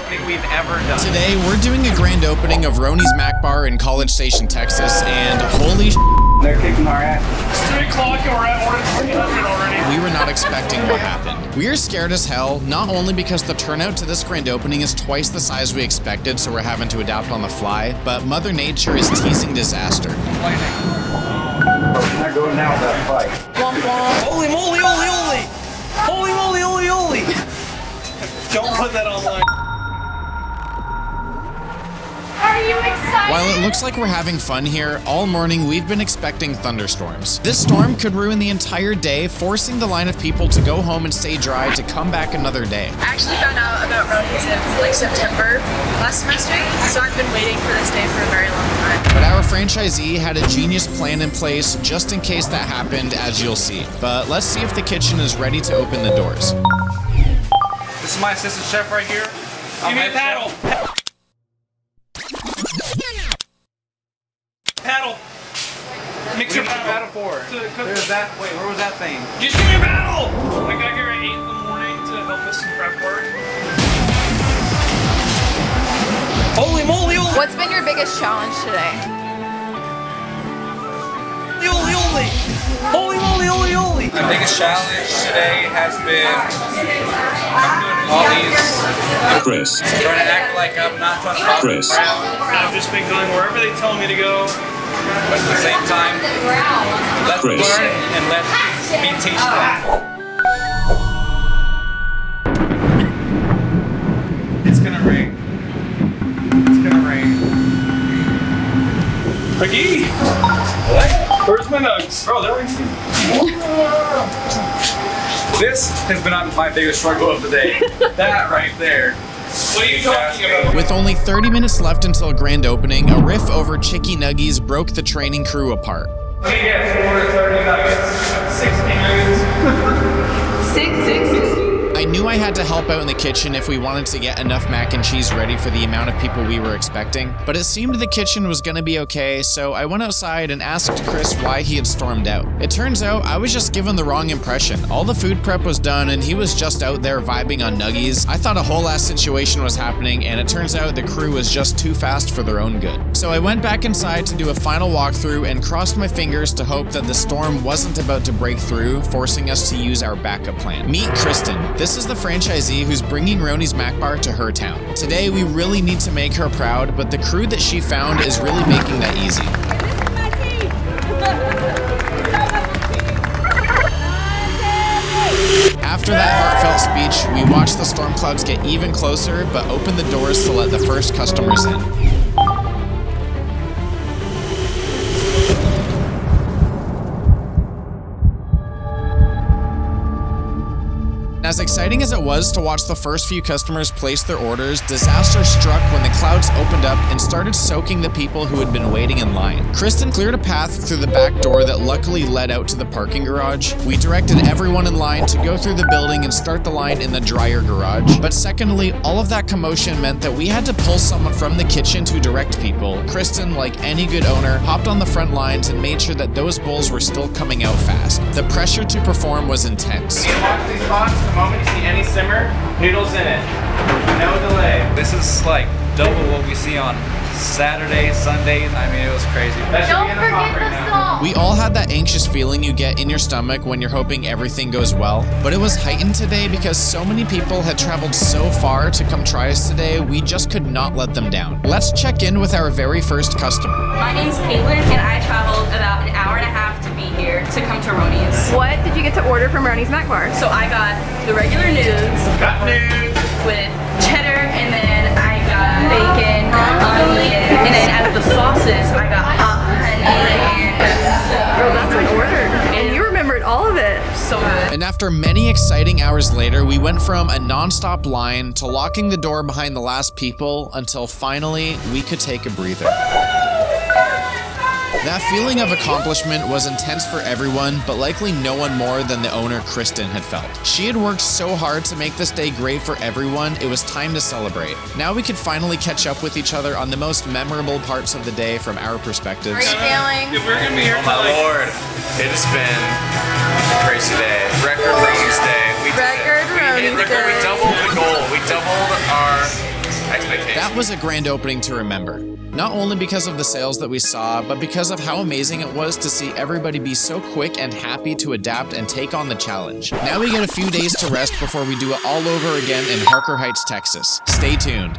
thing we've ever done. Today, we're doing a grand opening of Roni's Mac Bar in College Station, Texas, and holy they're kicking our ass. It's 3 o'clock and we're at Orange 300 already. we were not expecting what happened. We are scared as hell, not only because the turnout to this grand opening is twice the size we expected, so we're having to adapt on the fly, but Mother Nature is teasing disaster. Not going out that fight. Holy moly, holy, holy! Holy moly, holy, holy! Don't put that online. Are you excited? While it looks like we're having fun here, all morning we've been expecting thunderstorms. This storm could ruin the entire day, forcing the line of people to go home and stay dry to come back another day. I actually found out about Roni's in like September last semester, so I've been waiting for this day for a very long time. But our franchisee had a genius plan in place just in case that happened, as you'll see. But let's see if the kitchen is ready to open the doors. This is my assistant chef right here. Give me a paddle. Paddle. Mix your paddle. for? There's that. Wait, where was that thing? Just give me a paddle. I got here at 8 in the morning to help us in prep work. Holy moly, holy, What's been your biggest challenge today? holy, holy! Holy moly, holy, holy! My biggest challenge today has been I'm doing all these Chris. trying to act like I'm not trying to Chris. I've just been going wherever they tell me to go. but at the same time, let's Chris. learn and let me teach them. It's gonna rain. It's gonna rain. McGee! What? Where's my nugs? Bro, they're right This has been my biggest struggle of the day. That right there. What are you talking about? With only 30 minutes left until grand opening, a riff over Chicky Nuggies broke the training crew apart. Let me guess, order 30 nuggets, 60 nuggets. Six. I knew I had to help out in the kitchen if we wanted to get enough mac and cheese ready for the amount of people we were expecting, but it seemed the kitchen was gonna be okay, so I went outside and asked Chris why he had stormed out. It turns out I was just given the wrong impression. All the food prep was done and he was just out there vibing on nuggies. I thought a whole ass situation was happening, and it turns out the crew was just too fast for their own good. So I went back inside to do a final walkthrough and crossed my fingers to hope that the storm wasn't about to break through, forcing us to use our backup plan. Meet Kristen. This is the franchisee who's bringing Roni's Mac Bar to her town. Today, we really need to make her proud, but the crew that she found is really making that easy. After that heartfelt speech, we watched the storm clouds get even closer, but opened the doors to let the first customers in. As exciting as it was to watch the first few customers place their orders, disaster struck when the clouds opened up and started soaking the people who had been waiting in line. Kristen cleared a path through the back door that luckily led out to the parking garage. We directed everyone in line to go through the building and start the line in the dryer garage. But secondly, all of that commotion meant that we had to pull someone from the kitchen to direct people. Kristen, like any good owner, hopped on the front lines and made sure that those bowls were still coming out fast. The pressure to perform was intense. You watch these spots, the moment you see any simmer, noodles in it. No delay. This is like double what we see on Saturday, Sundays. I mean, it was crazy. That should Don't be in the pot forget right the now. salt. We all had that anxious feeling you get in your stomach when you're hoping everything goes well, but it was heightened today because so many people had traveled so far to come try us today, we just could not let them down. Let's check in with our very first customer. My name's Caitlin, and I traveled about an hour and a half to be here to come to Roni's. What did you get to order from Roni's Mac Bar? So I got the regular nudes Got nudes. with cheddar, and then I got bacon, onion, and then as the sauces, I got hot honey and Girl, that's an order. And you remembered all of it. so good. And after many exciting hours later, we went from a non-stop line to locking the door behind the last people until finally we could take a breather. That feeling of accomplishment was intense for everyone, but likely no one more than the owner, Kristen, had felt. She had worked so hard to make this day great for everyone, it was time to celebrate. Now we could finally catch up with each other on the most memorable parts of the day from our perspectives. How are you feeling? If we're gonna be here Oh my lord, it has been a crazy day. Record Roni's day. We did it. Record Roni's We day. doubled the goal. We doubled our expectations. That was a grand opening to remember. Not only because of the sales that we saw, but because of how amazing it was to see everybody be so quick and happy to adapt and take on the challenge. Now we get a few days to rest before we do it all over again in Harker Heights, Texas. Stay tuned.